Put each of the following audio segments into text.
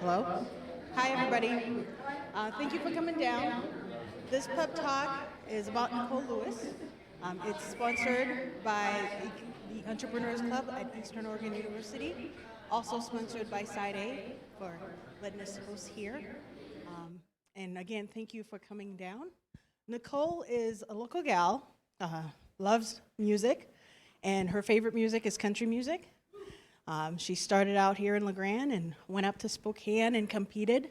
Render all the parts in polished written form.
Hello. Hi, everybody. Thank you for coming down. This pep talk is about Nicole Lewis. It's sponsored by the Entrepreneurs Club at Eastern Oregon University, also sponsored by Side A for letting us host here. And again, thank you for coming down. Nicole is a local gal, loves music, and her favorite music is country music. She started out here in LeGrand and went up to Spokane and competed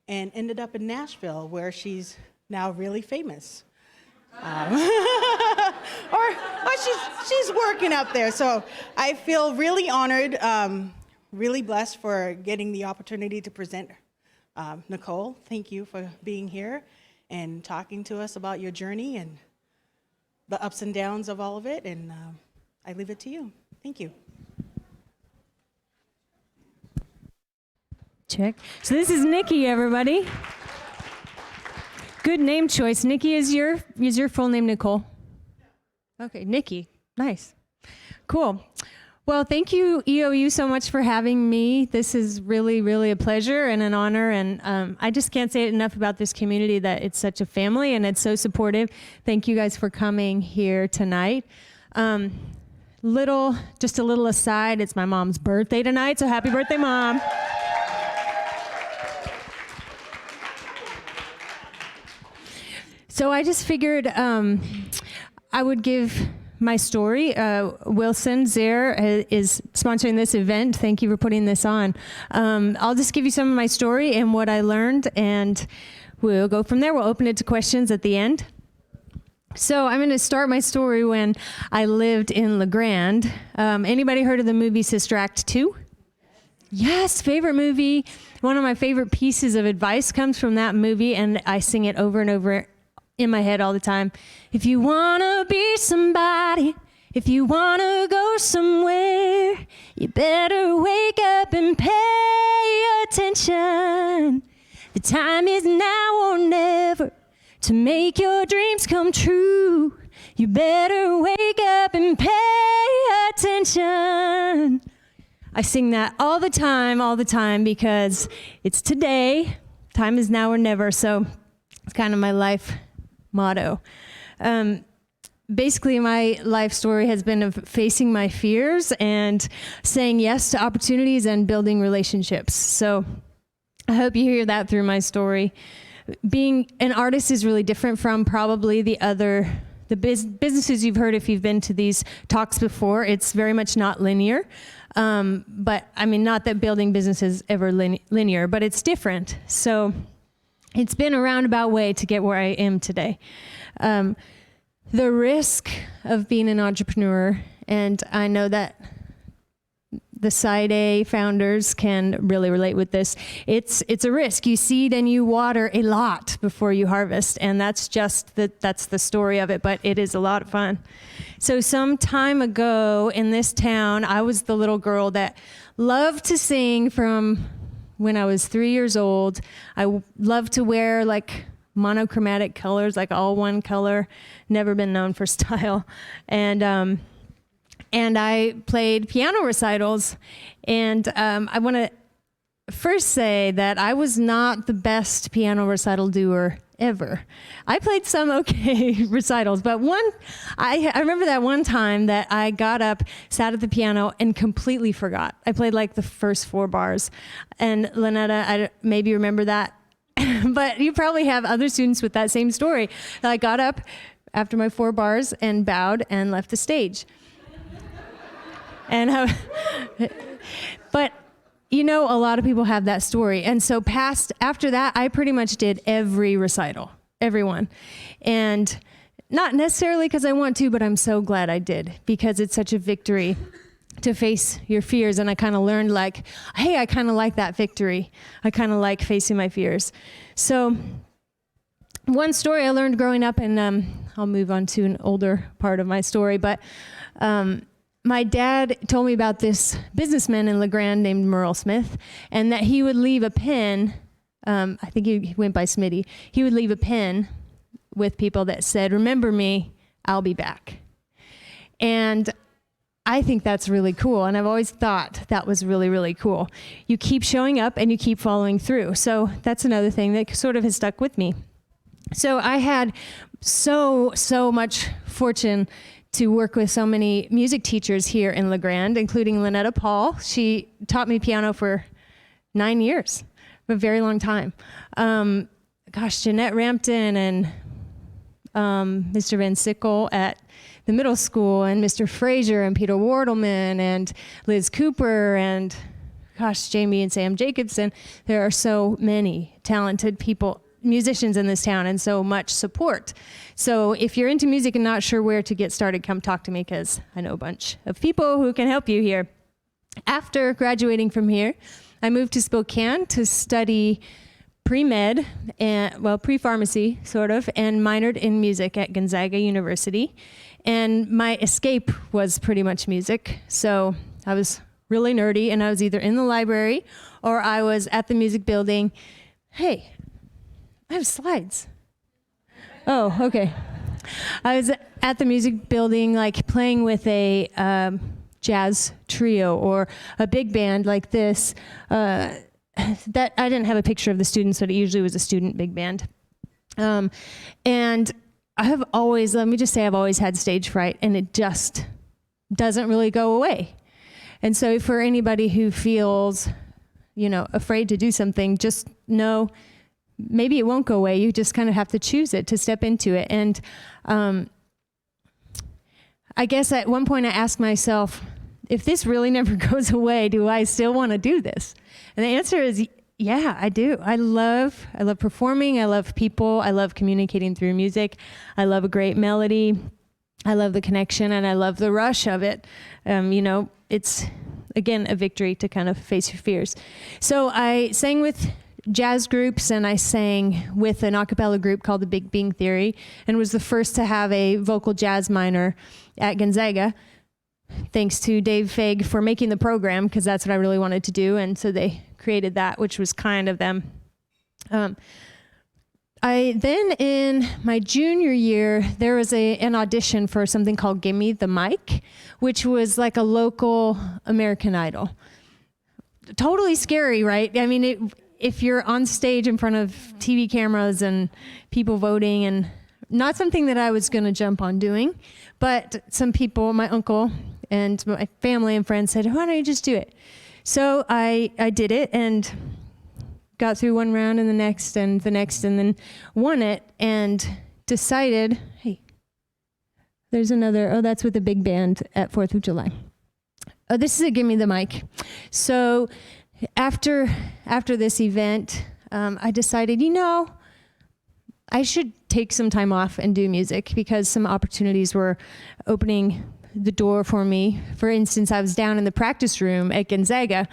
and ended up in Nashville, where she's now really famous. Or she's working up there. So I feel really honored, really blessed for getting the opportunity to present Nicole. Thank you for being here and talking to us about your journey and the ups and downs of all of it. And I leave it to you. Thank you. Check. So this is Nikki, everybody. Good name choice. Nikki, is your full name Nicole? Okay, Nikki. Nice. Cool. Well, thank you, EOU, so much for having me. This is really, really a pleasure and an honor, and I just can't say it enough about this community, that it's such a family and it's so supportive. Thank you guys for coming here tonight. Just a little aside, it's my mom's birthday tonight, so happy birthday, Mom. So I just figured I would give my story. Wilson Zare is sponsoring this event. Thank you for putting this on. I'll just give you some of my story and what I learned, and we'll go from there. We'll open it to questions at the end. So I'm going to start my story when I lived in LeGrand. Anybody heard of the movie Sister Act 2? Yes, favorite movie. One of my favorite pieces of advice comes from that movie, and I sing it over and over in my head all the time. If you want to be somebody, if you want to go somewhere, you better wake up and pay attention. The time is now or never to make your dreams come true. You better wake up and pay attention. I sing that all the time, because it's today. Time is now or never, so it's kind of my life motto. Basically, my life story has been of facing my fears and saying yes to opportunities and building relationships. So I hope you hear that through my story. Being an artist is really different from probably the businesses you've heard if you've been to these talks before. It's very much not linear. But I mean, not that building business is ever linear, but it's different. So it's been a roundabout way to get where I am today. The risk of being an entrepreneur, and I know that the Side A founders can really relate with this. It's a risk. You seed and you water a lot before you harvest, and that's the story of it, but it is a lot of fun. So some time ago in this town, I was the little girl that loved to sing from when I was 3 years old. I loved to wear like monochromatic colors, like all one color, never been known for style. And I played piano recitals. And I want to first say that I was not the best piano recital doer ever. I played some okay recitals, but I remember that one time that I got up, sat at the piano, and completely forgot. I played like the first 4 bars. And Lynetta, maybe you remember that, but you probably have other students with that same story. I got up after my 4 bars and bowed and left the stage. And but you know, a lot of people have that story. And so after that, I pretty much did every recital, everyone. And not necessarily because I want to, but I'm so glad I did, because it's such a victory to face your fears. And I kind of learned like, hey, I kind of like that victory. I kind of like facing my fears. So one story I learned growing up, and I'll move on to an older part of my story, but my dad told me about this businessman in LeGrand named Merle Smith, and that he would leave a pin, I think he went by Smitty, he would leave a pin with people that said, "Remember me, I'll be back." And I think that's really cool. And I've always thought that was really, really cool. You keep showing up and you keep following through. So that's another thing that sort of has stuck with me. So I had so much fortune to work with so many music teachers here in La Grande, including Lynetta Paul. She taught me piano for 9 years, a very long time. Jeanette Rampton and Mr. Van Sickle at the middle school, and Mr. Frazier and Peter Wartleman and Liz Cooper and Jamie and Sam Jacobson. There are so many talented people, musicians in this town, and so much support. So if you're into music and not sure where to get started, come talk to me, because I know a bunch of people who can help you here. After graduating from here, I moved to Spokane to study pre-med, and pre-pharmacy sort of, and minored in music at Gonzaga University. And my escape was pretty much music. So I was really nerdy, and I was either in the library or I was at the music building. Hey, I have slides. Oh, okay. I was at the music building, like playing with a jazz trio or a big band like this. That I didn't have a picture of the students, but it usually was a student big band. And I have always, let me just say, I've always had stage fright, and it just doesn't really go away. And so for anybody who feels, afraid to do something, just know maybe it won't go away. You just kind of have to choose it, to step into it. And I guess at one point I asked myself, if this really never goes away, do I still want to do this? And the answer is, yeah, I do. I love performing. I love people. I love communicating through music. I love a great melody. I love the connection, and I love the rush of it. It's, again, a victory to kind of face your fears. So I sang with jazz groups, and I sang with an a cappella group called the Big Bing Theory, and was the first to have a vocal jazz minor at Gonzaga. Thanks to Dave Fagg for making the program, because that's what I really wanted to do, and so they created that, which was kind of them. I then, in my junior year, there was an audition for something called Gimme the Mic, which was like a local American Idol. Totally scary, right? I mean, if you're on stage in front of TV cameras and people voting, and not something that I was going to jump on doing, but some people, my uncle and my family and friends said, why don't you just do it? So I did it, and got through one round and the next, and then won it, and decided, hey, there's another, that's with the big band at 4th of July. Oh, this is a Gimme the Mic. So after this event, I decided, I should take some time off and do music, because some opportunities were opening the door for me. For instance, I was down in the practice room at Gonzaga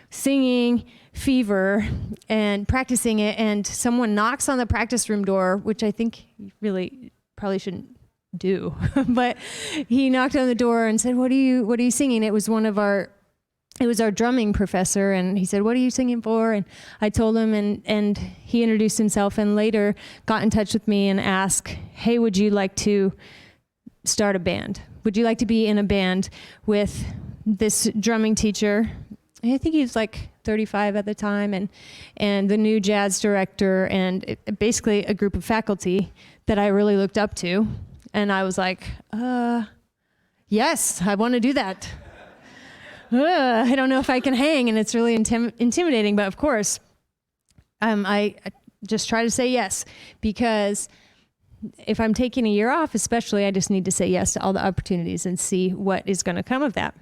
singing Fever and practicing it, and someone knocks on the practice room door, which I think really probably shouldn't do, but he knocked on the door and said, what are you singing? It was our drumming professor, and he said, what are you singing for? And I told him, and he introduced himself, and later got in touch with me and asked, hey, would you like to start a band? Would you like to be in a band with this drumming teacher? I think he was like 35 at the time, and the new jazz director, and basically a group of faculty that I really looked up to. And I was like, yes, I want to do that. I don't know if I can hang, and it's really intimidating, but of course, I just try to say yes, because if I'm taking a year off, especially, I just need to say yes to all the opportunities and see what is going to come of that.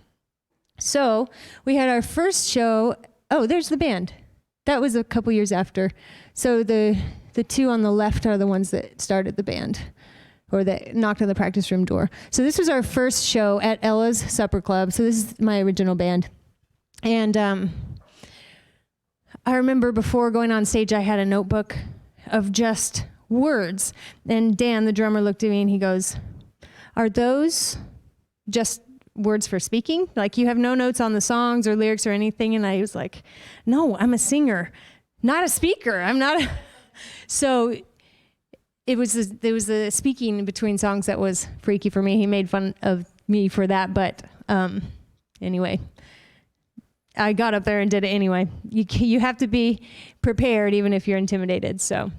So we had our first show. Oh, there's the band. That was a couple years after. So the two on the left are the ones that started the band, or that knocked on the practice room door. So this was our first show at Ella's Supper Club. So this is my original band. And I remember before going on stage, I had a notebook of just words. And Dan, the drummer, looked at me and he goes, are those just words for speaking? Like, you have no notes on the songs or lyrics or anything? And I was like, no, I'm a singer, not a speaker. I'm not. So there was the speaking between songs that was freaky for me. He made fun of me for that, but Anyway, I got up there and did it anyway. You have to be prepared even if you're intimidated. So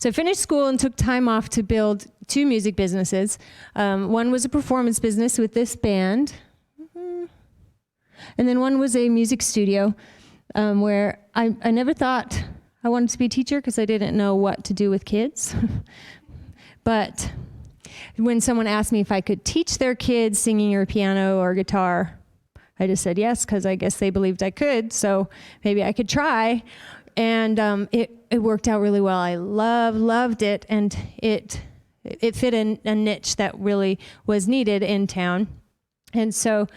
I finished school and took time off to build 2 music businesses. One was a performance business with this band. And then one was a music studio where I never thought I wanted to be a teacher because I didn't know what to do with kids. But when someone asked me if I could teach their kids singing or piano or guitar, I just said yes because I guess they believed I could, so maybe I could try. And it worked out really well. I loved it, and it fit a niche that really was needed in town. And so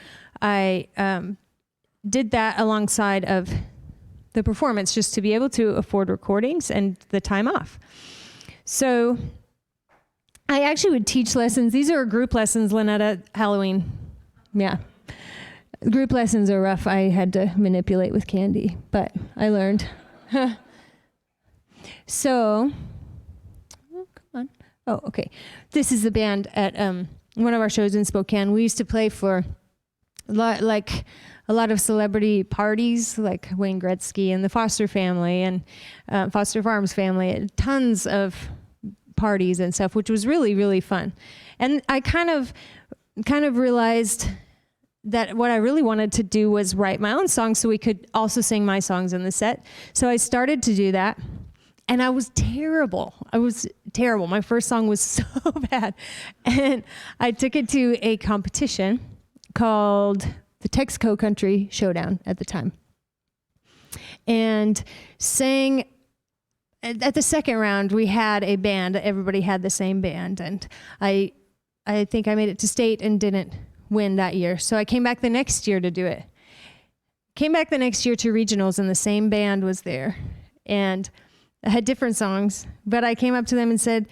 I did that alongside of the performance just to be able to afford recordings and the time off. So I actually would teach lessons. These are group lessons, Lynetta, Halloween. Yeah. Group lessons are rough. I had to manipulate with candy, but I learned. So, come on. Oh, okay. This is the band at one of our shows in Spokane. We used to play for a lot of celebrity parties, like Wayne Gretzky and the Foster family and Foster Farms family. Tons of parties and stuff, which was really, really fun. And I kind of realized that what I really wanted to do was write my own songs so we could also sing my songs in the set. So I started to do that, and I was terrible. My first song was so bad. And I took it to a competition called the Texaco Country Showdown at the time, and sang. At the second round, we had a band. Everybody had the same band, and I think I made it to state and didn't win that year. So I came back the next year to do it. Came back the next year to regionals, and the same band was there. And I had different songs, but I came up to them and said,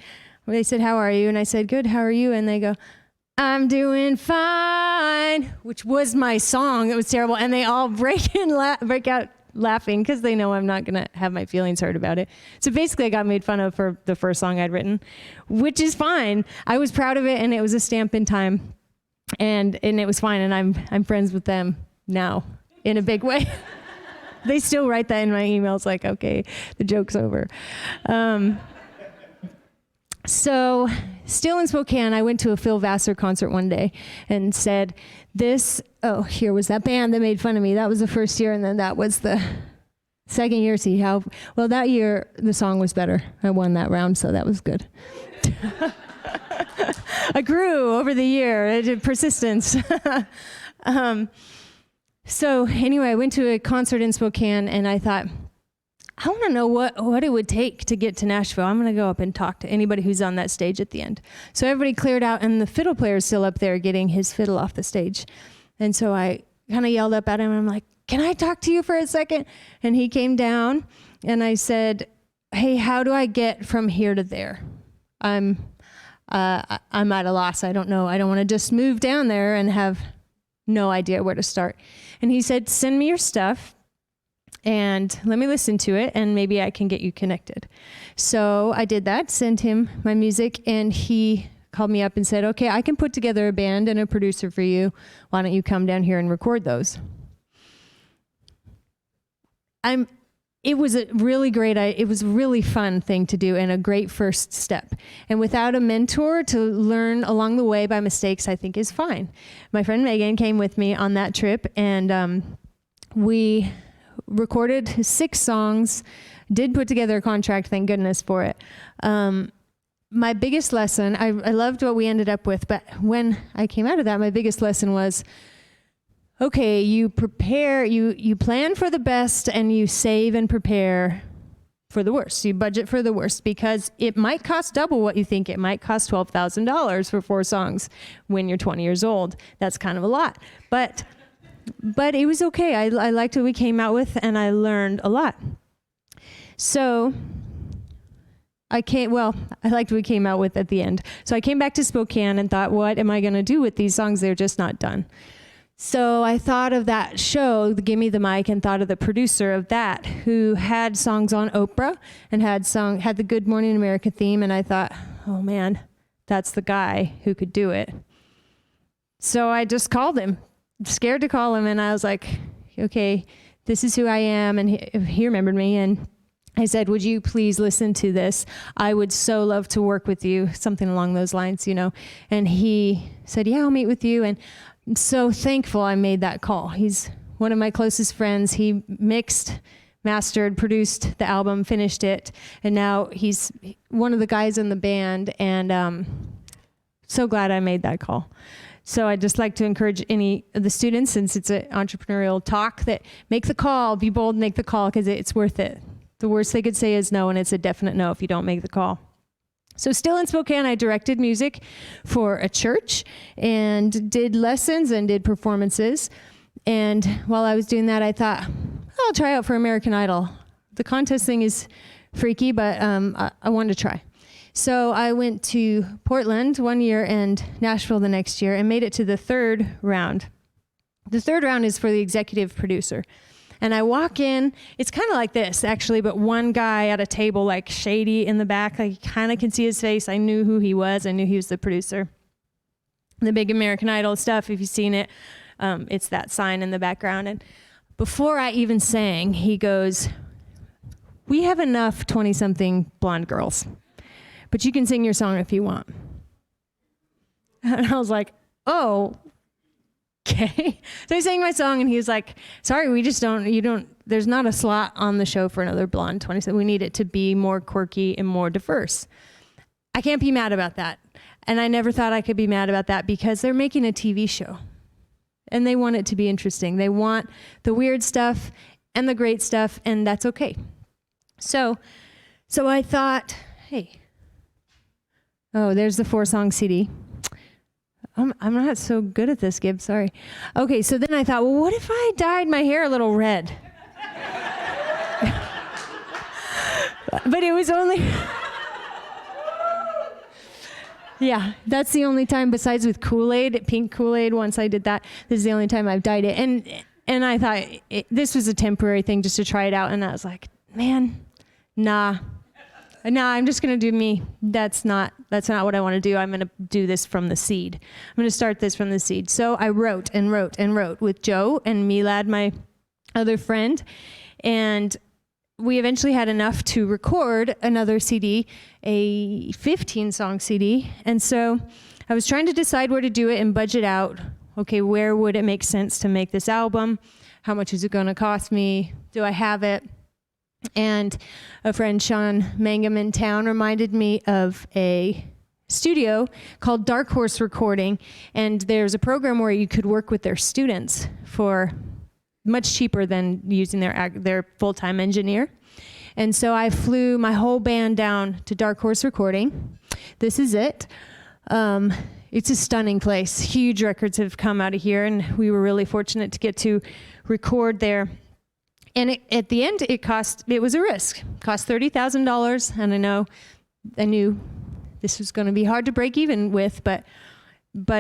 they said, "How are you?" And I said, "Good, how are you?" And they go, "I'm doing fine," which was my song. It was terrible. And they all break out laughing because they know I'm not going to have my feelings hurt about it. So basically I got made fun of for the first song I'd written, which is fine. I was proud of it, and it was a stamp in time. And it was fine, and I'm friends with them now in a big way. They still write that in my emails, like, okay, the joke's over. So still in Spokane, I went to a Phil Vassar concert one day and said, here was that band that made fun of me. That was the first year, and then that was the second year. That year the song was better. I won that round, so that was good. I grew over the year, persistence. So anyway, I went to a concert in Spokane, and I thought, I want to know what it would take to get to Nashville. I'm going to go up and talk to anybody who's on that stage at the end. So everybody cleared out, and the fiddle player's still up there getting his fiddle off the stage. And so I kind of yelled up at him, and I'm like, "Can I talk to you for a second?" And he came down, and I said, "Hey, how do I get from here to there? I'm at a loss. I don't know. I don't want to just move down there and have no idea where to start." And he said, "Send me your stuff and let me listen to it, and maybe I can get you connected." So I did that, sent him my music, and he called me up and said, "Okay, I can put together a band and a producer for you. Why don't you come down here and record those?" It was a really fun thing to do and a great first step. And without a mentor to learn along the way by mistakes, I think is fine. My friend Megan came with me on that trip, and we recorded 6 songs, did put together a contract, thank goodness for it. My biggest lesson, I loved what we ended up with, but when I came out of that, my biggest lesson was, okay, you prepare, you plan for the best, and you save and prepare for the worst. You budget for the worst, because it might cost double what you think. It might cost $12,000 for 4 songs when you're 20 years old. That's kind of a lot. But it was okay. I liked what we came out with, and I learned a lot. So I liked what we came out with at the end. So I came back to Spokane and thought, what am I going to do with these songs? They're just not done. So I thought of that show, Give Me the Mic, and thought of the producer of that, who had songs on Oprah and had the Good Morning America theme. And I thought, oh man, that's the guy who could do it. So I just called him, scared to call him, and I was like, okay, this is who I am, and he remembered me, and I said, would you please listen to this? I would so love to work with you, something along those lines, And he said, yeah, I'll meet with you, and I'm so thankful I made that call. He's one of my closest friends. He mixed, mastered, produced the album, finished it, and now he's one of the guys in the band, and so glad I made that call. So I'd just like to encourage any of the students, since it's an entrepreneurial talk, that make the call, be bold, make the call, because it's worth it. The worst they could say is no, and it's a definite no if you don't make the call. So still in Spokane, I directed music for a church and did lessons and did performances. And while I was doing that, I thought, I'll try out for American Idol. The contest thing is freaky, but I wanted to try. So I went to Portland one year and Nashville the next year and made it to the third round. The third round is for the executive producer. And I walk in, it's kind of like this, actually, but one guy at a table, like shady in the back, like you kind of can see his face. I knew who he was. I knew he was the producer. The big American Idol stuff, if you've seen it, it's that sign in the background. And before I even sang, he goes, we have enough 20-something blonde girls, but you can sing your song if you want. And I was like, oh, okay. So I sang my song, and he was like, sorry, we just there's not a slot on the show for another blonde 27. We need it to be more quirky and more diverse. I can't be mad about that. And I never thought I could be mad about that, because they're making a TV show and they want it to be interesting. They want the weird stuff and the great stuff, and that's okay. So I thought, hey, oh, there's the 4-song CD. I'm not so good at this, Gibbs, sorry. Okay, so then I thought, well, what if I dyed my hair a little red? But it was only... Yeah, that's the only time, besides with Kool-Aid, pink Kool-Aid, once I did that, this is the only time I've dyed it. And I thought this was a temporary thing just to try it out, and I was like, man, nah, I'm just going to do me. That's not what I want to do. I'm going to do this from the seed. I'm going to start this from the seed. So I wrote and wrote and wrote with Joe and Milad, my other friend, and we eventually had enough to record another CD, a 15-song CD. And so I was trying to decide where to do it and budget out, okay, where would it make sense to make this album? How much is it going to cost me? Do I have it? And a friend, Sean Mangum in town, reminded me of a studio called Dark Horse Recording. And there's a program where you could work with their students for much cheaper than using their full-time engineer. And so I flew my whole band down to Dark Horse Recording. This is it. It's a stunning place. Huge records have come out of here, and we were really fortunate to get to record there. And at the end, it was a risk. It cost $30,000, and I knew this was going to be hard to break even with, but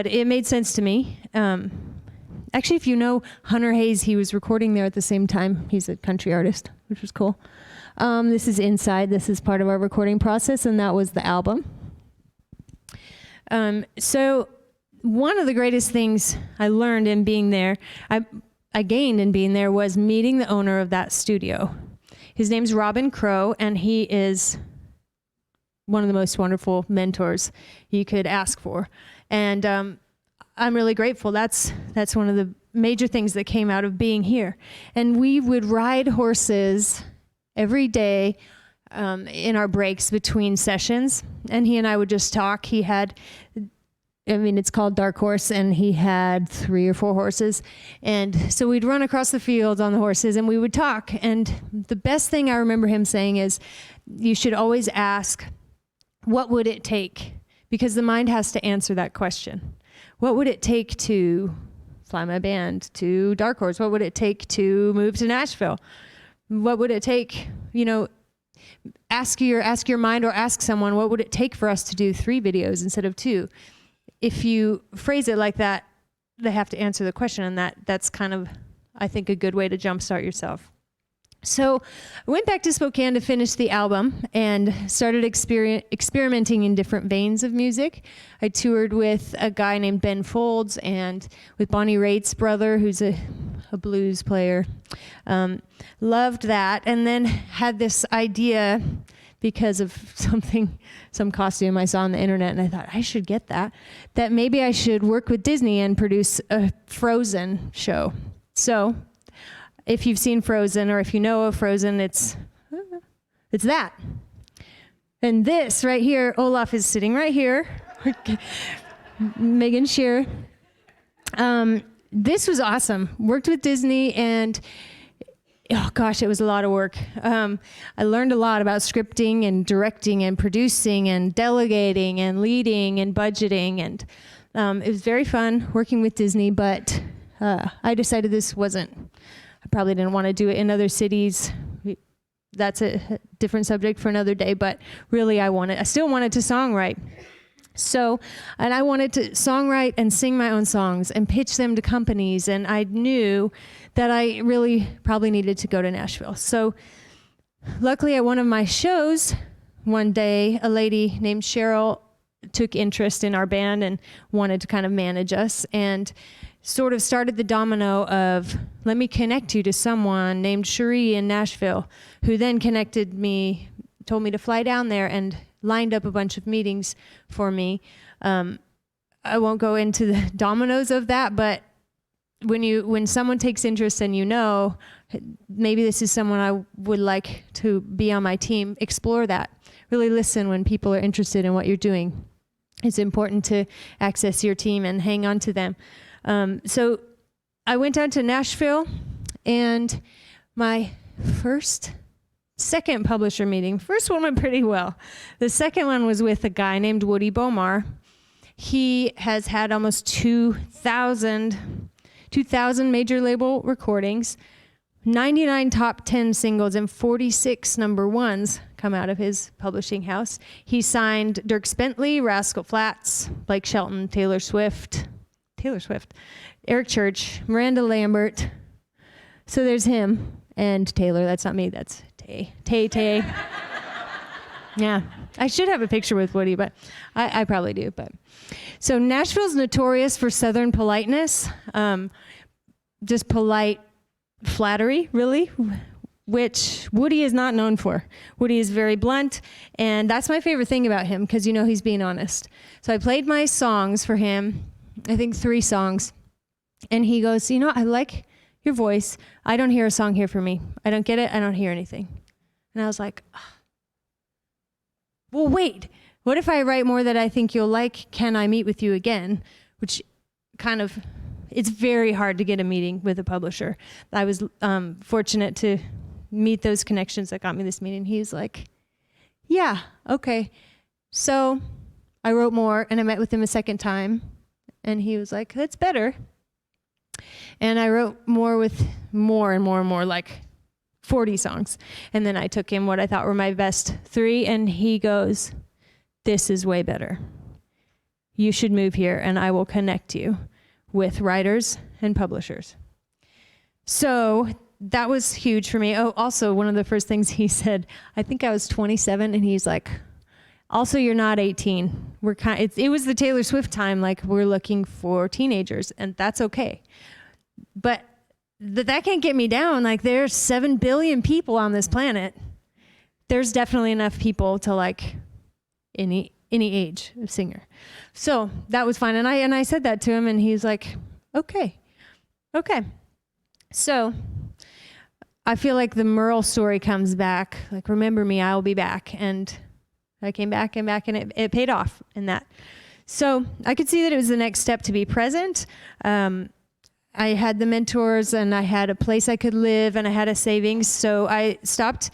it made sense to me. Actually, if you know Hunter Hayes, he was recording there at the same time. He's a country artist, which was cool. This is inside. This is part of our recording process, and that was the album. So one of the greatest things I learned in being there, I gained in being there, was meeting the owner of that studio. His name's Robin Crow, and he is one of the most wonderful mentors you could ask for. And I'm really grateful. That's one of the major things that came out of being here. And we would ride horses every day in our breaks between sessions, and he and I would just talk. He had, it's called Dark Horse, and he had 3 or 4 horses. And so we'd run across the field on the horses, and we would talk. And the best thing I remember him saying is, you should always ask, what would it take? Because the mind has to answer that question. What would it take to fly my band to Dark Horse? What would it take to move to Nashville? What would it take? Ask your mind, or ask someone, what would it take for us to do 3 videos instead of 2? If you phrase it like that, they have to answer the question, and that's kind of, I think, a good way to jumpstart yourself. So I went back to Spokane to finish the album and started experimenting in different veins of music. I toured with a guy named Ben Folds and with Bonnie Raitt's brother, who's a blues player. Loved that, and then had this idea because of some costume I saw on the internet, and I thought I should get that maybe I should work with Disney and produce a Frozen show. So if you've seen Frozen, or if you know of Frozen, it's that. And this right here, Olaf is sitting right here. Megan Shear. This was awesome. Worked with Disney, and oh gosh, it was a lot of work. I learned a lot about scripting and directing and producing and delegating and leading and budgeting, and it was very fun working with Disney, but I decided this wasn't, I probably didn't want to do it in other cities. That's a different subject for another day, but really I still wanted to songwrite. So, and I wanted to songwrite and sing my own songs and pitch them to companies, and I knew that I really probably needed to go to Nashville. So luckily at one of my shows one day, a lady named Cheryl took interest in our band and wanted to kind of manage us, and sort of started the domino of, let me connect you to someone named Cherie in Nashville, who then connected me, told me to fly down there, and lined up a bunch of meetings for me. I won't go into the dominoes of that, but when someone takes interest and maybe this is someone I would like to be on my team, explore that. Really listen when people are interested in what you're doing. It's important to access your team and hang on to them. So I went down to Nashville, and my second publisher meeting. First one went pretty well. The second one was with a guy named Woody Bomar. He has had almost 2,000 major label recordings, 99 top 10 singles, and 46 number ones come out of his publishing house. He signed Dierks Bentley, Rascal Flatts, Blake Shelton, Taylor Swift, Eric Church, Miranda Lambert. So there's him and Taylor. That's not me, that's Tay. Yeah, I should have a picture with Woody, but I probably do. But so Nashville's notorious for Southern politeness, just polite flattery, really, which Woody is not known for. Woody is very blunt, and that's my favorite thing about him, because he's being honest. So I played my songs for him, I think 3 songs, and he goes, I like your voice. I don't hear a song here for me. I don't get it. I don't hear anything. And I was like, well, wait, what if I write more that I think you'll like? Can I meet with you again? Which kind of, it's very hard to get a meeting with a publisher. I was fortunate to meet those connections that got me this meeting. He's like, yeah, okay. So I wrote more, and I met with him a second time, and he was like, that's better. And I wrote more with more, like 40 songs. And then I took him what I thought were my best 3, and he goes, this is way better. You should move here, and I will connect you with writers and publishers. So that was huge for me. Oh, also, one of the first things he said, I think I was 27, and he's like, also, you're not 18. It was the Taylor Swift time, like we're looking for teenagers, and that's okay. But that can't get me down. Like, there's 7 billion people on this planet. There's definitely enough people to like any age of singer. So that was fine. And I said that to him, and he's like, okay. So I feel like the Merle story comes back, like, remember me, I will be back. And I came back, and it paid off in that. So I could see that it was the next step to be present. I had the mentors, and I had a place I could live, and I had a savings. So I stopped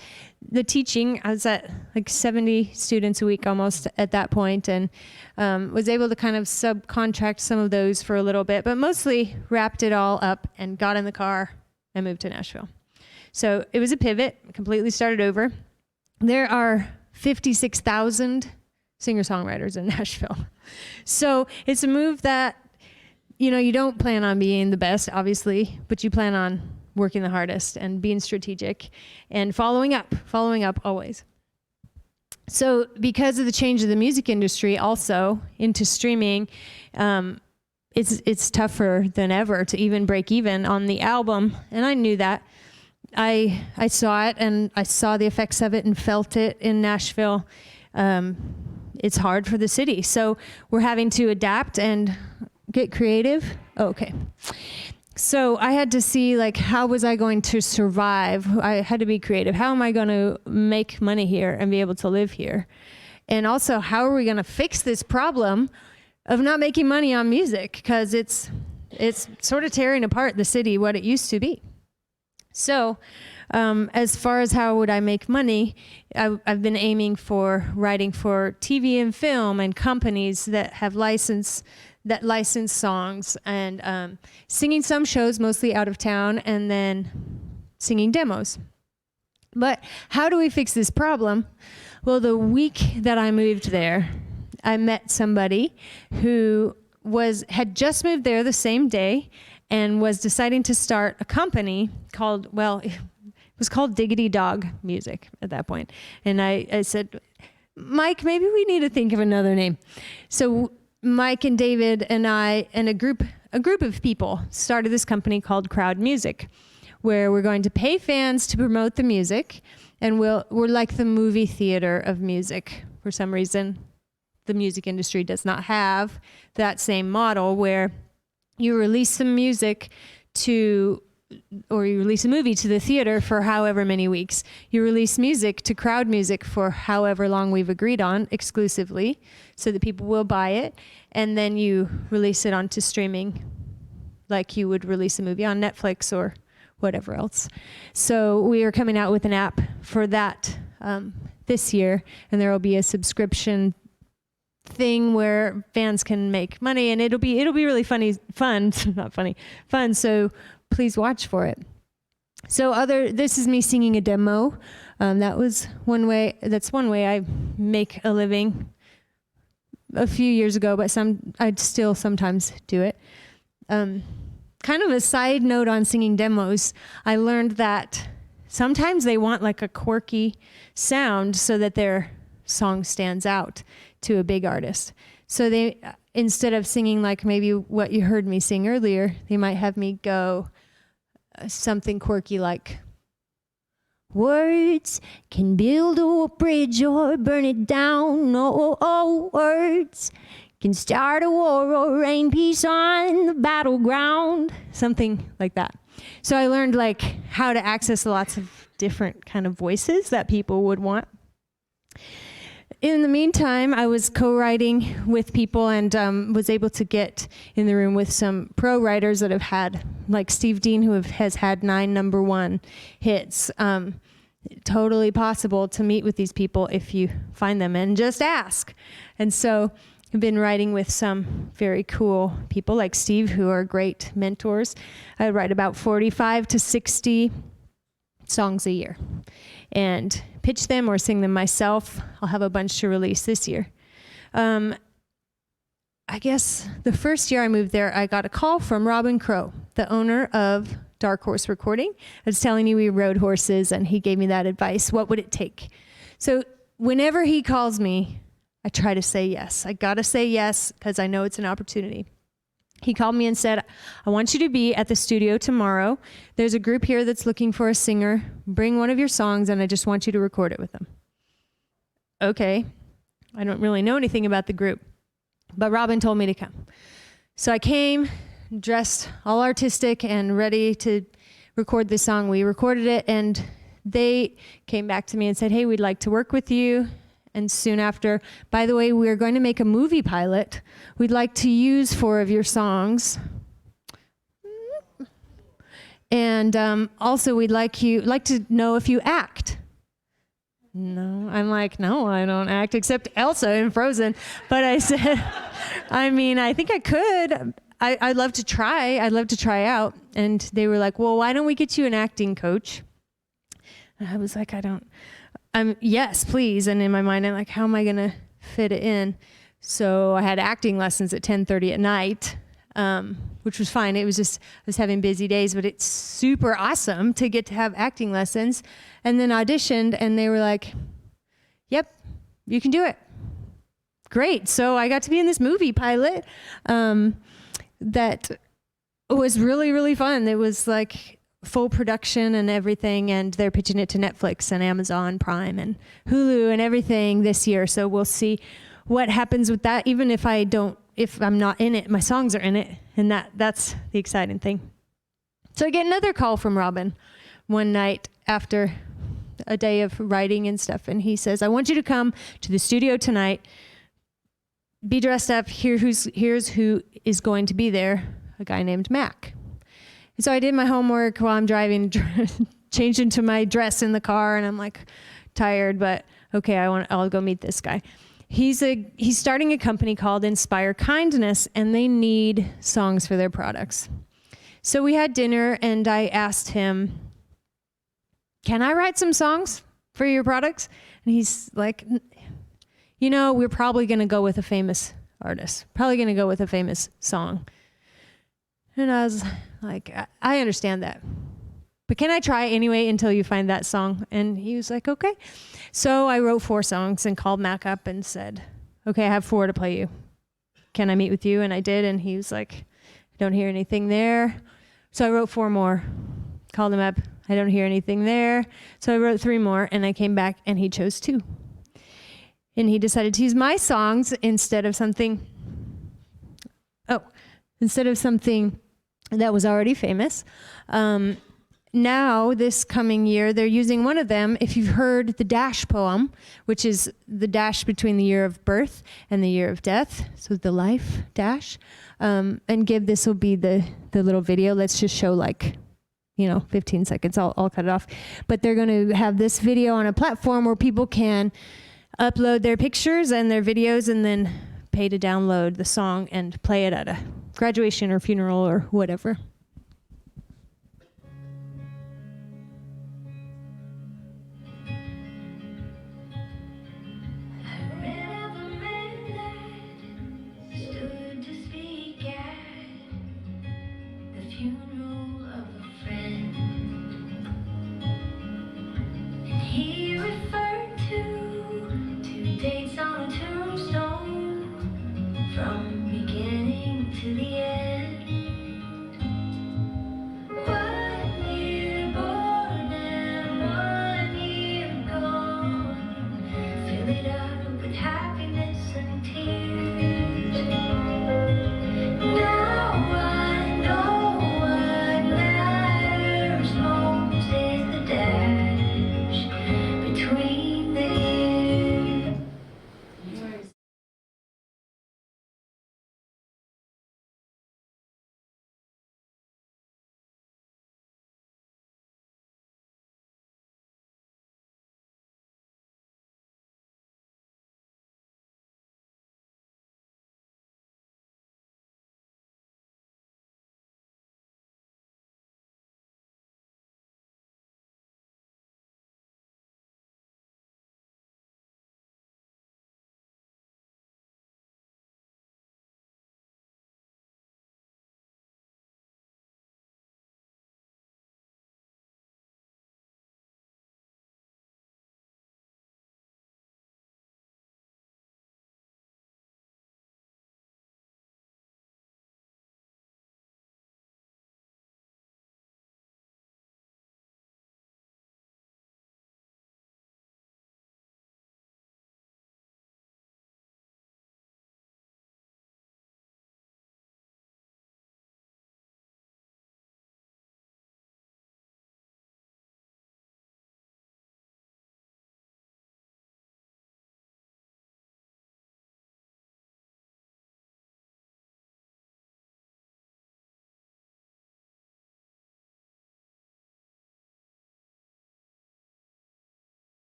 the teaching. I was at like 70 students a week almost at that point, and was able to kind of subcontract some of those for a little bit, but mostly wrapped it all up and got in the car and moved to Nashville. So it was a pivot, completely started over. There are 56,000 singer-songwriters in Nashville. So it's a move that, you don't plan on being the best, obviously, but you plan on working the hardest and being strategic and following up always. So because of the change of the music industry also into streaming, it's tougher than ever to even break even on the album. And I knew that. I saw it, and I saw the effects of it and felt it in Nashville. It's hard for the city. So we're having to adapt and get creative. Okay. So I had to see, like, how was I going to survive? I had to be creative. How am I going to make money here and be able to live here? And also, how are we going to fix this problem of not making money on music? Because it's sort of tearing apart the city, what it used to be. So as far as how would I make money, I've been aiming for writing for TV and film and companies that have license songs, and singing some shows mostly out of town, and then singing demos. But how do we fix this problem? Well, the week that I moved there, I met somebody who had just moved there the same day and was deciding to start a company called, well, it was called Diggity Dog Music at that point. And I said, Mike, maybe we need to think of another name. So Mike and David and I and a group of people started this company called Crowd Music, where we're going to pay fans to promote the music, and we're like the movie theater of music. For some reason, the music industry does not have that same model where you release some music or you release a movie to the theater for however many weeks. You release music to Crowd Music for however long we've agreed on exclusively so that people will buy it. And then you release it onto streaming like you would release a movie on Netflix or whatever else. So we are coming out with an app for that this year, and there will be a subscription thing where fans can make money, and it'll be really fun. So please watch for it. So this is me singing a demo. That's one way I make a living a few years ago, but I'd still sometimes do it. Kind of a side note on singing demos, I learned that sometimes they want like a quirky sound so that their song stands out to a big artist. So they, instead of singing like maybe what you heard me sing earlier, they might have me go something quirky like, words can build a bridge or burn it down. Oh, words can start a war or rain peace on the battleground. Something like that. So I learned like how to access lots of different kind of voices that people would want. In the meantime, I was co-writing with people and was able to get in the room with some pro writers that have had, like Steve Dean, who has had 9 #1 hits. Totally possible to meet with these people if you find them and just ask. And so I've been writing with some very cool people like Steve, who are great mentors. I write about 45 to 60 songs a year and pitch them or sing them myself. I'll have a bunch to release this year. I guess the first year I moved there, I got a call from Robin Crow, the owner of Dark Horse Recording. I was telling you we rode horses, and he gave me that advice. What would it take? So whenever he calls me, I try to say yes. I gotta say yes because I know it's an opportunity. He called me and said, I want you to be at the studio tomorrow. There's a group here that's looking for a singer. Bring one of your songs, and I just want you to record it with them. Okay. I don't really know anything about the group, but Robin told me to come. So I came, dressed all artistic and ready to record the song. We recorded it, and they came back to me and said, hey, we'd like to work with you. And soon after, by the way, we're going to make a movie pilot. We'd like to use 4 of your songs. And also, we'd like to know if you act. No, I'm like, no, I don't act except Elsa in Frozen. But I said, I mean, I think I could. I'd love to try. I'd love to try out. And they were like, well, why don't we get you an acting coach? And I was like, yes, please. And in my mind, I'm like, how am I going to fit it in? So I had acting lessons at 10:30 at night. which was fine. It was just, I was having busy days, but it's super awesome to get to have acting lessons. And then auditioned, and they were like, yep, you can do it. Great. So I got to be in this movie pilot that was really, really fun. It was like full production and everything, and they're pitching it to Netflix and Amazon Prime and Hulu and everything this year. So we'll see what happens with that. Even if I'm not in it, my songs are in it, and that's the exciting thing. So I get another call from Robin one night after a day of writing and stuff, and he says, I want you to come to the studio tonight, be dressed up, here's who is going to be there, a guy named Mac. And so I did my homework while I'm driving, changed into my dress in the car, and I'm like tired, but okay, I'll go meet this guy. He's starting a company called Inspire Kindness, and they need songs for their products. So we had dinner, and I asked him, can I write some songs for your products? And he's like, we're probably going to go with a famous artist, probably going to go with a famous song. And I was like, I understand that, but can I try anyway until you find that song? And he was like, okay. So I wrote 4 songs and called Mac up and said, okay, I have 4 to play you. Can I meet with you? And I did. And he was like, I don't hear anything there. So I wrote 4 more, called him up. I don't hear anything there. So I wrote 3 more, and I came back, and he chose 2. And he decided to use my songs instead of something that was already famous. Now, this coming year, they're using one of them. If you've heard the dash poem, which is the dash between the year of birth and the year of death, so the life dash, and this will be the little video. Let's just show 15 seconds. I'll cut it off. But they're going to have this video on a platform where people can upload their pictures and their videos and then pay to download the song and play it at a graduation or funeral or whatever. From beginning to the end. Now I know what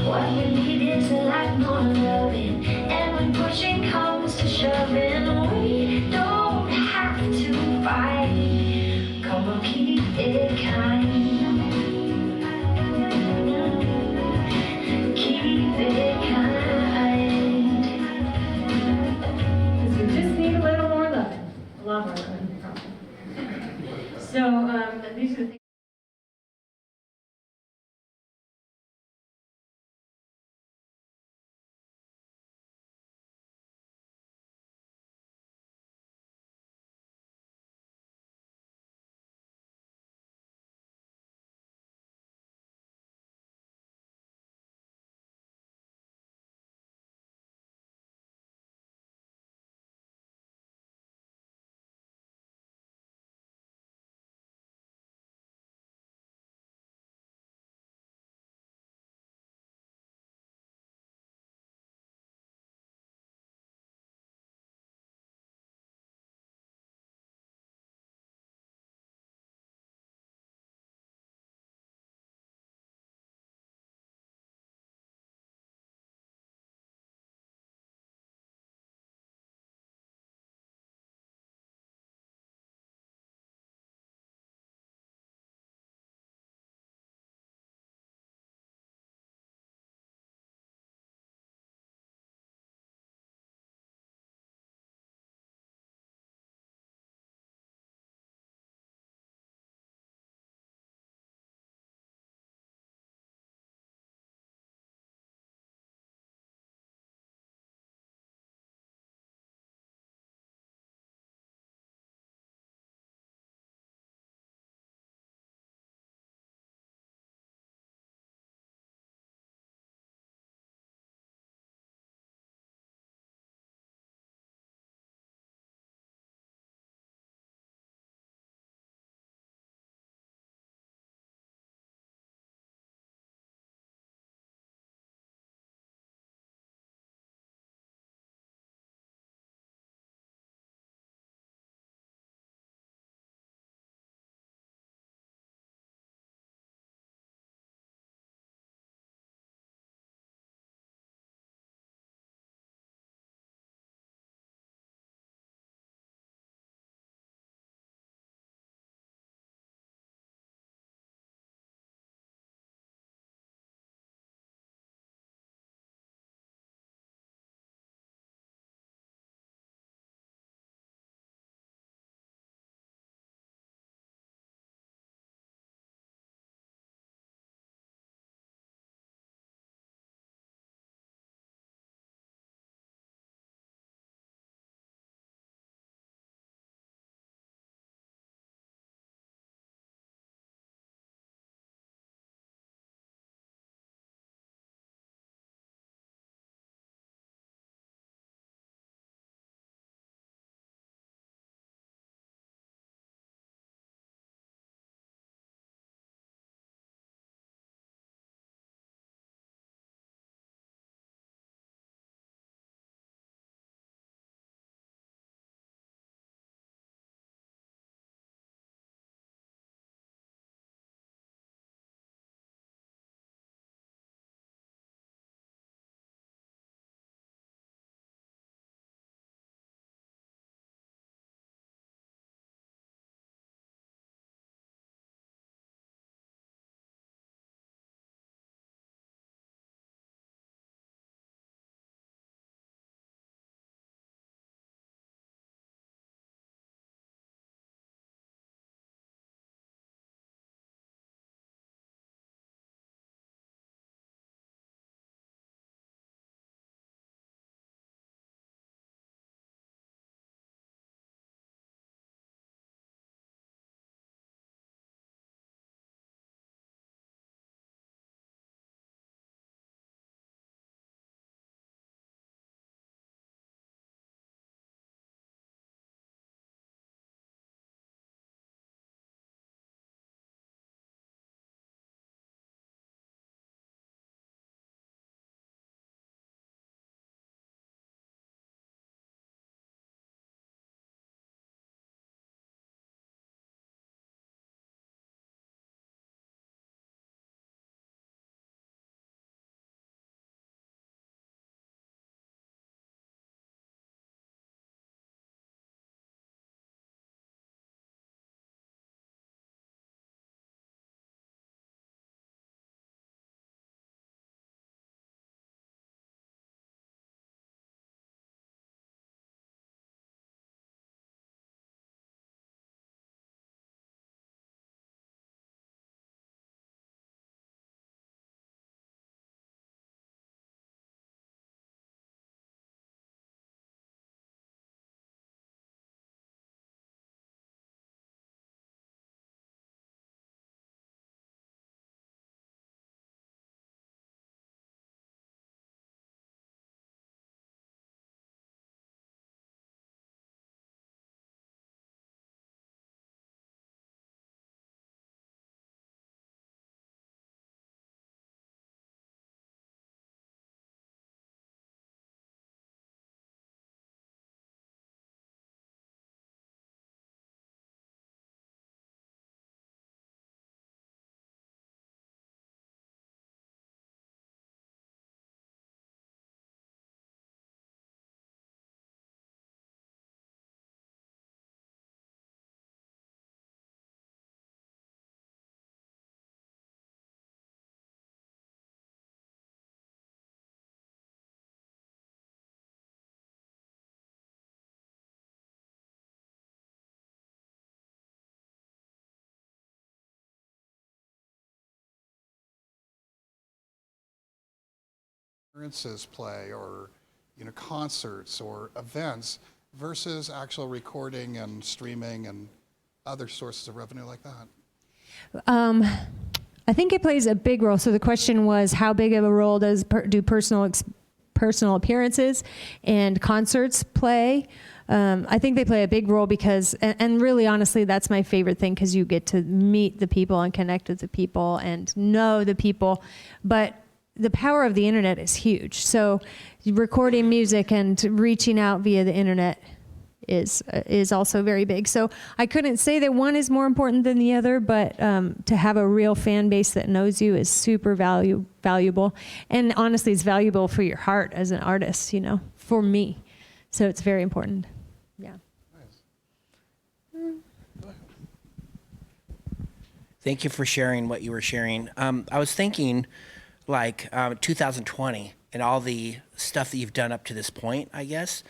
What we need is a lot more loving. And when pushing comes to shoving, we don't have to fight. Come on, keep it kind. Keep it kind. Because we just need a little more loving. A lot more loving, probably. So these are the things. appearances play, or concerts or events, versus actual recording and streaming and other sources of revenue like that? I think it plays a big role. So the question was, how big of a role do personal appearances and concerts play? I think they play a big role because, and really honestly, that's my favorite thing, because you get to meet the people and connect with the people and know the people. But the power of the internet is huge. So recording music and reaching out via the internet is also very big. So I couldn't say that one is more important than the other, but to have a real fan base that knows you is super valuable. And honestly, it's valuable for your heart as an artist, for me. So it's very important. Yeah. Nice. Thank you for sharing what you were sharing. I was thinking, 2020 and all the stuff that you've done up to this point, I guess.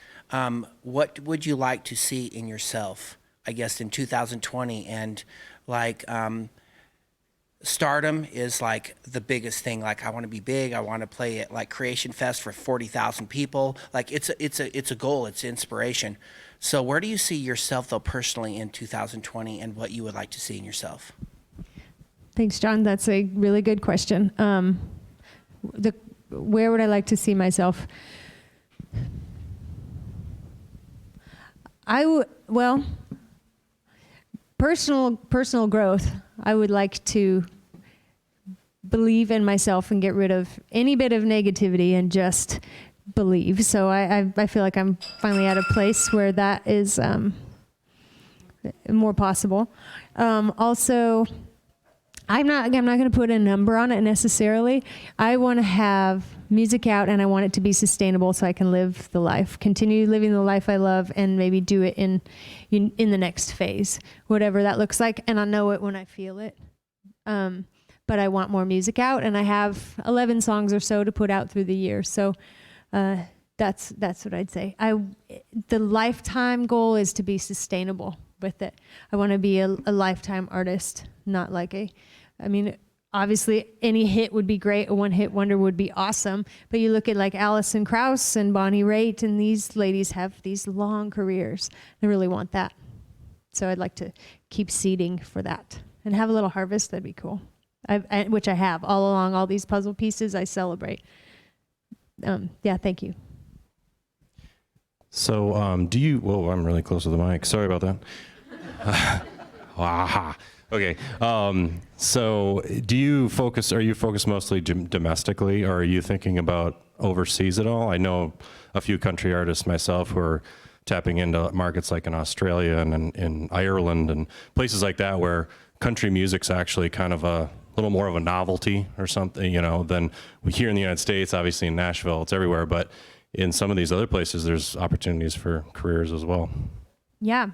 What would you like to see in yourself, I guess, in 2020? And stardom is the biggest thing. I want to be big. I want to play at Creation Fest for 40,000 people. It's a goal. It's inspiration. So where do you see yourself though personally in 2020, and what you would like to see in yourself? Thanks, John. That's a really good question. Where would I like to see myself? Personal growth. I would like to believe in myself and get rid of any bit of negativity and just believe. So I feel like I'm finally at a place where that is more possible. Also, I'm not going to put a number on it necessarily. I want to have music out, and I want it to be sustainable so I can live the life, continue living the life I love, and maybe do it in the next phase, whatever that looks like. And I'll know it when I feel it. But I want more music out, and I have 11 songs or so to put out through the year. So that's what I'd say. The lifetime goal is to be sustainable with it. I want to be a lifetime artist, not obviously any hit would be great. A one-hit wonder would be awesome. But you look at Alison Krauss and Bonnie Raitt, and these ladies have these long careers. I really want that. So I'd like to keep seeding for that and have a little harvest. That'd be cool. Which I have all along, all these puzzle pieces I celebrate. Thank you. So I'm really close to the mic. Sorry about that. Okay. So are you focused mostly domestically, or are you thinking about overseas at all? I know a few country artists myself who are tapping into markets like in Australia and in Ireland and places like that, where country music's actually kind of a little more of a novelty or something, than we hear in the United States. Obviously in Nashville, it's everywhere, but in some of these other places, there's opportunities for careers as well. Yeah.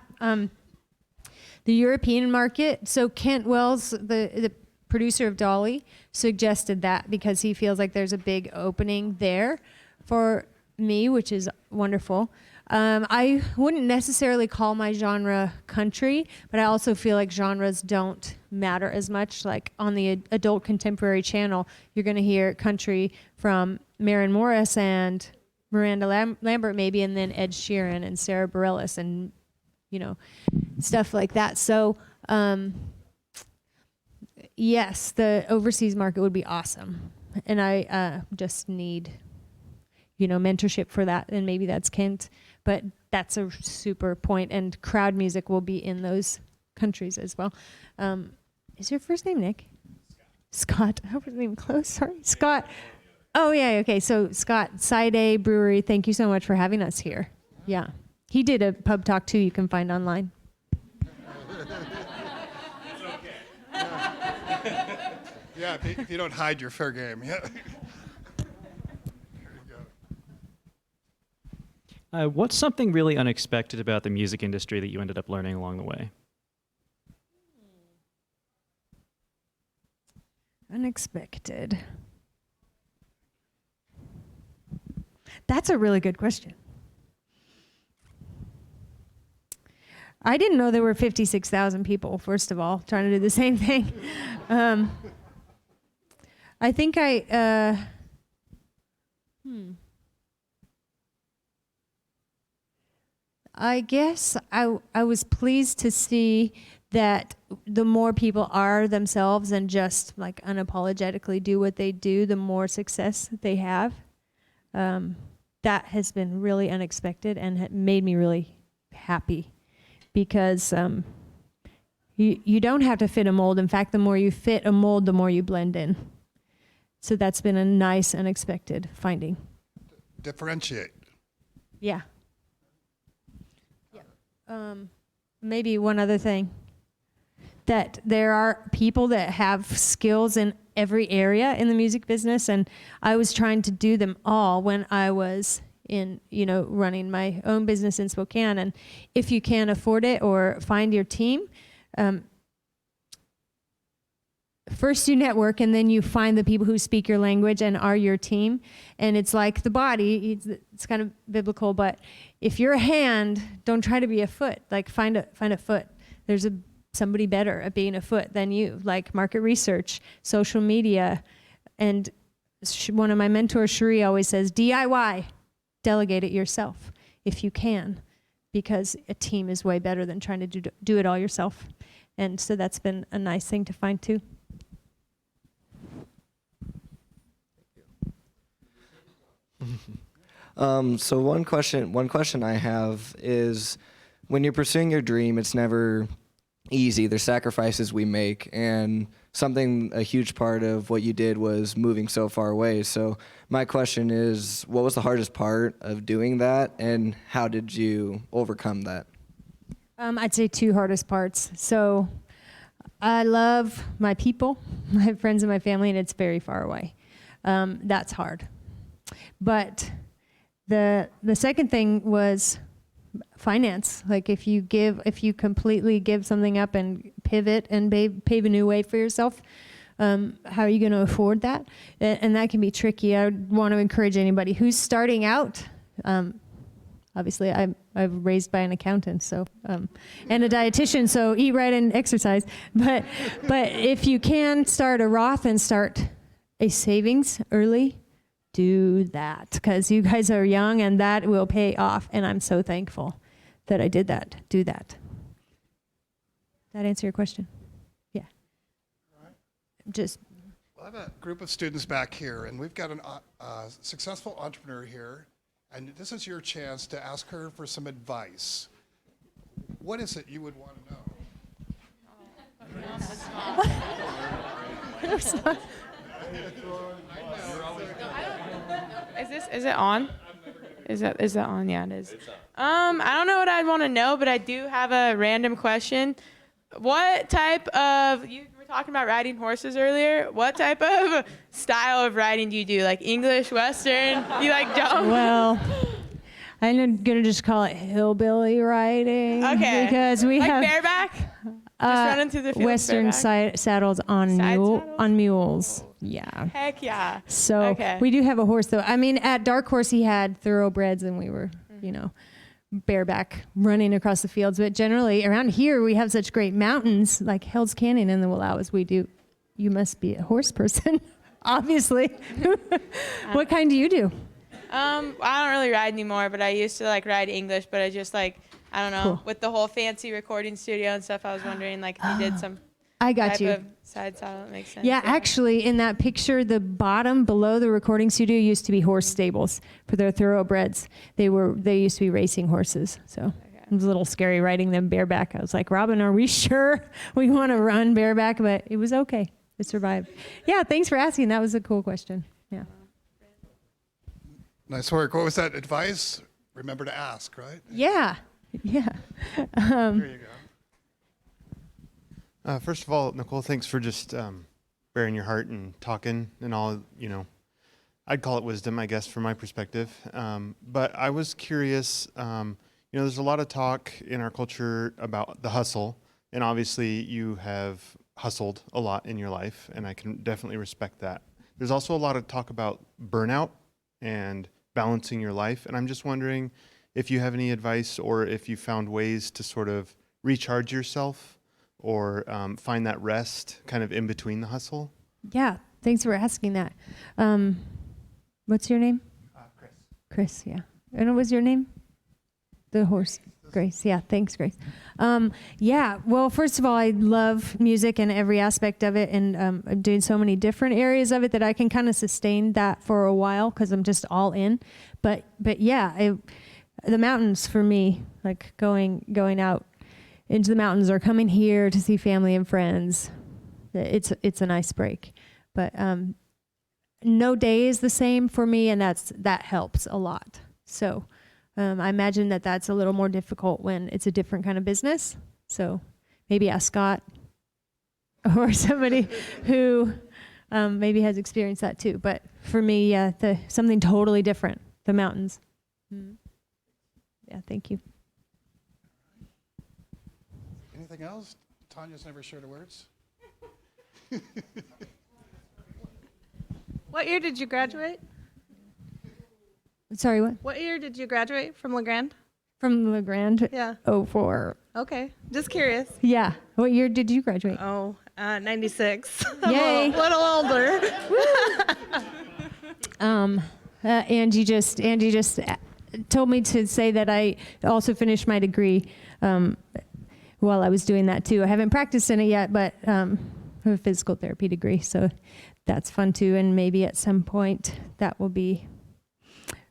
The European market, so Kent Wells, the producer of Dolly, suggested that because he feels like there's a big opening there for me, which is wonderful. I wouldn't necessarily call my genre country, but I also feel like genres don't matter as much. Like on the adult contemporary channel, you're going to hear country from Maren Morris and Miranda Lambert maybe, and then Ed Sheeran and Sarah Bareilles and stuff like that. So yes, the overseas market would be awesome, and I just need mentorship for that, and maybe that's Kent, but that's a super point, and crowd music will be in those countries as well. Is your first name Nick? Scott. I hope his name close. Sorry, Scott. Oh yeah, okay. So Scott, Side Brewery, thank you so much for having us here. Yeah, he did a pub talk too. You can find online. Yeah, if you don't hide your fair game. Yeah. What's something really unexpected about the music industry that you ended up learning along the way? Unexpected. That's a really good question. I didn't know there were 56,000 people, first of all, trying to do the same thing. I think I guess I was pleased to see that the more people are themselves and just like unapologetically do what they do, the more success they have. That has been really unexpected and had made me really happy because you don't have to fit a mold. In fact, the more you fit a mold, the more you blend in. So that's been a nice, unexpected finding. Differentiate. Yeah. Maybe one other thing, that there are people that have skills in every area in the music business, and I was trying to do them all when I was in, running my own business in Spokane. And if you can't afford it or find your team, first you network and then you find the people who speak your language and are your team. And it's like the body, it's kind of biblical, but if you're a hand, don't try to be a foot. Like find a foot. There's somebody better at being a foot than you, like market research, social media. And one of my mentors, Cherie, always says, DIY, delegate it yourself if you can, because a team is way better than trying to do it all yourself. And so that's been a nice thing to find too. So one question I have is, when you're pursuing your dream, it's never easy. There's sacrifices we make, and a huge part of what you did was moving so far away. So my question is, what was the hardest part of doing that, and how did you overcome that? I'd say two hardest parts. So I love my people, my friends and my family, and it's very far away. That's hard. But the second thing was finance. Like if you completely give something up and pivot and pave a new way for yourself, how are you going to afford that? And that can be tricky. I would want to encourage anybody who's starting out. Obviously, I'm raised by an accountant, so and a dietitian, so eat right and exercise. But if you can start a Roth and start a savings early, do that, because you guys are young and that will pay off. And I'm so thankful that I did that. Do that. That answer your question? Yeah. Just. Well, I have a group of students back here, and we've got a successful entrepreneur here, and this is your chance to ask her for some advice. What is it you would want to know? Is it on? Is that on? Yeah, it is. I don't know what I'd want to know, but I do have a random question. What type of, you were talking about riding horses earlier. What type of style of riding do you do? Like English, Western? You like jump? Well, I'm going to just call it hillbilly riding. Okay. Because we like have bareback? Just running through the field Western saddles on mules. Yeah. Heck yeah. So okay. We do have a horse though. I mean, at Dark Horse he had thoroughbreds and we were, bareback running across the fields. But generally around here we have such great mountains like Hell's Canyon and the Willowas. We do. You must be a horse person, obviously. What kind do you do? I don't really ride anymore, but I used to ride English, but I just I don't know, Cool. with the whole fancy recording studio and stuff, I was wondering if you did some I got type you. of side saddle that makes sense. Yeah, actually, in that picture, the bottom below the recording studio used to be horse stables for their thoroughbreds. They used to be racing horses, so it was a little scary riding them bareback. I was like, Robin, are we sure we want to run bareback? But it was okay. It survived. Yeah, thanks for asking. That was a cool question. Yeah. Nice work. What was that advice? Remember to ask, right? Yeah. Yeah. Here you go. First of all, Nicole, thanks for just bearing your heart and talking and all, I'd call it wisdom, I guess, from my perspective. But I was curious, there's a lot of talk in our culture about the hustle, and obviously you have hustled a lot in your life, and I can definitely respect that. There's also a lot of talk about burnout and balancing your life, and I'm just wondering if you have any advice or if you found ways to sort of recharge yourself or find that rest kind of in between the hustle? Yeah, thanks for asking that. What's your name? Chris, yeah. And what was your name? The horse. Grace, yeah, thanks, Grace. Yeah, well, first of all, I love music and every aspect of it, and I'm doing so many different areas of it that I can kind of sustain that for a while because I'm just all in. But yeah, the mountains for me, like going out into the mountains or coming here to see family and friends, it's a nice break. But no day is the same for me, and that helps a lot. So. I imagine that's a little more difficult when it's a different kind of business. So maybe ask Scott or somebody who maybe has experienced that too. But for me, something totally different, the mountains. Mm. Yeah, thank you. Anything else? Tanya's never short of words. What year did you graduate? Sorry, what? What year did you graduate from LeGrand? From LeGrand? Yeah. 04. Okay, just curious. Yeah. What year did you graduate? 96. Yay. I'm a little older. Angie just told me to say that I also finished my degree while I was doing that too. I haven't practiced in it yet, but I have a physical therapy degree, so that's fun too. And maybe at some point that will be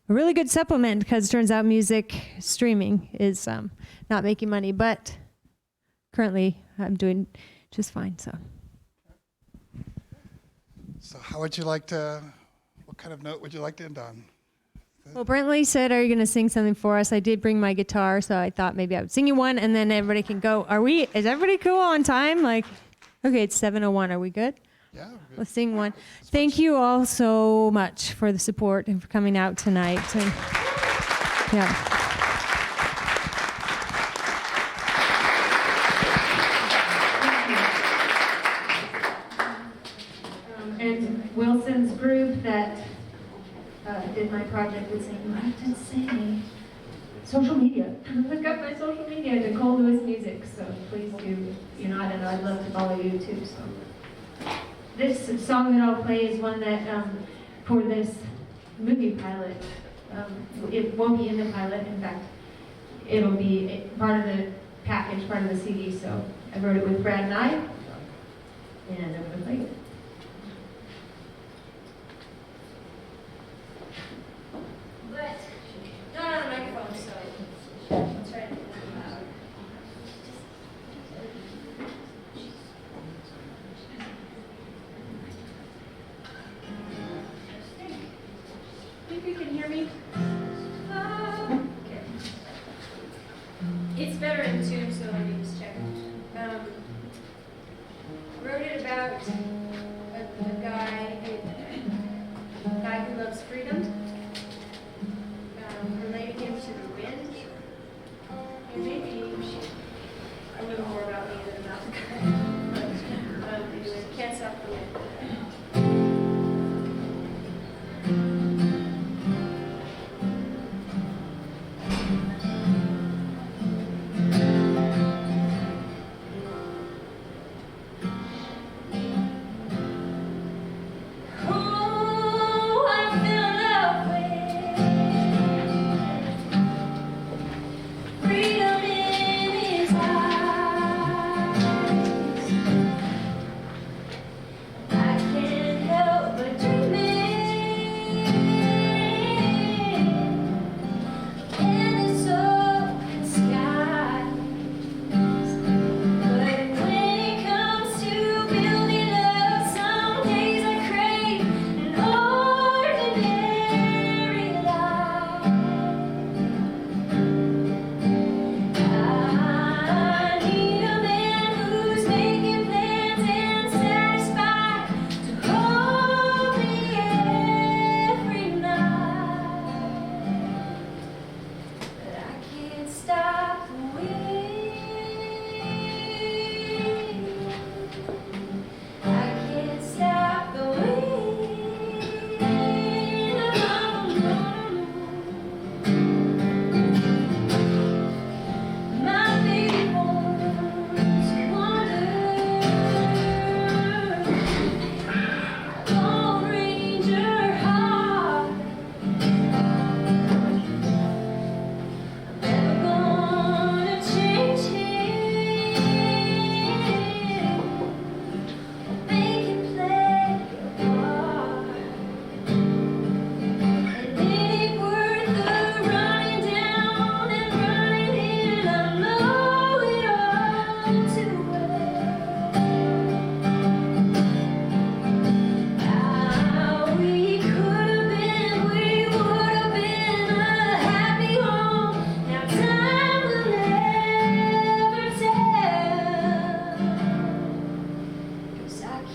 a really good supplement because it turns out music streaming is not making money, but currently I'm doing just fine. So how would you like to, what kind of note would you like to end on? Well, Brentley said, are you going to sing something for us? I did bring my guitar, so I thought maybe I would sing you one, and then everybody can go. Is everybody cool on time? Okay, it's 7:01. Are we good? Yeah. Let's sing one. Thank you all so much for the support and for coming out tonight. And, yeah. And Wilson's group that did my project would say, you have to say social media. Look up my social media, Nicole Lewis Music. So please do, if you're not, and I'd love to follow you too. So this song that I'll play is one that for this movie pilot. It won't be in the pilot. In fact, it'll be part of the package, part of the CD. So I wrote it with Brad and I'm going to play it. But not on a microphone, so I'll try to do it loud. Think you can hear me? Okay. It's better in tune, so let me just check. Wrote it about a guy who loves freedom. Relating him to the wind, and maybe a little more about me than about the guy. But anyway, can't stop the wind.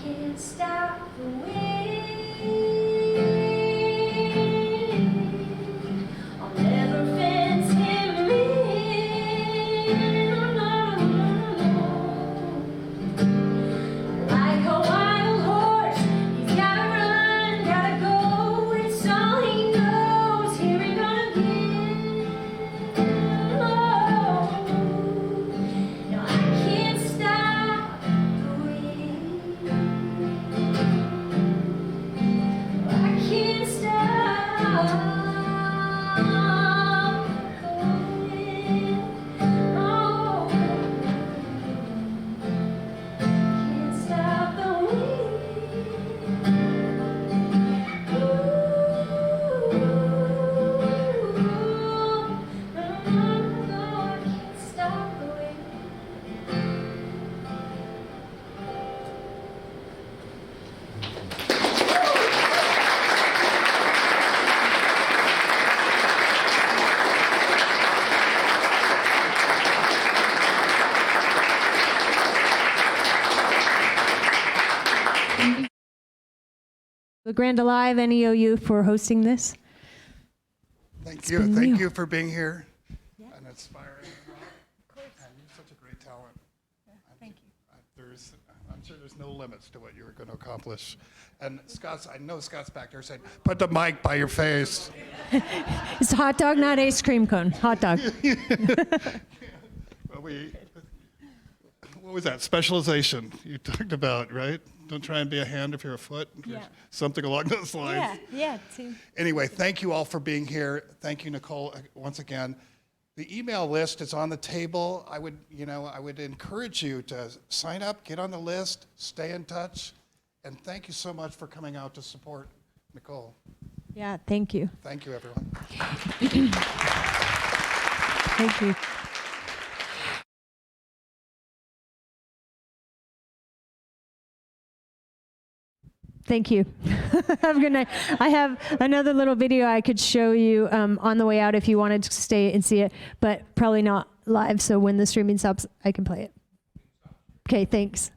can't stop the wind. I'll never fence him in. No, no, no, no. Like a wild horse, he's gotta run, gotta go. It's all he knows. Here he gonna get. Oh, no, I can't stop the wind. I can't stop the wind. Oh, can't stop the wind. I can't stop the wind. LeGrand Alive, NEOU, for hosting this. Thank It's you. been Thank real. you for being here and inspiring. Of course. And you're such a great talent. Thank you. I'm sure there's no limits to what you're going to accomplish. And I know Scott's back there saying, put the mic by your face. It's a hot dog, not ice cream cone. Hot dog. Well, what was that? Specialization you talked about, right? Don't try and be a hand if you're a foot. Or Yeah. something along those lines. Yeah. Anyway, thank you all for being here. Thank you, Nicole, once again. The email list is on the table. I would encourage you to sign up, get on the list, stay in touch, and thank you so much for coming out to support Nicole. Yeah, thank you. Thank you, everyone. Thank you. Thank you. Have a good night. I have another little video I could show you on the way out if you wanted to stay and see it, but probably not live. So when the streaming stops, I can play it. Okay, thanks.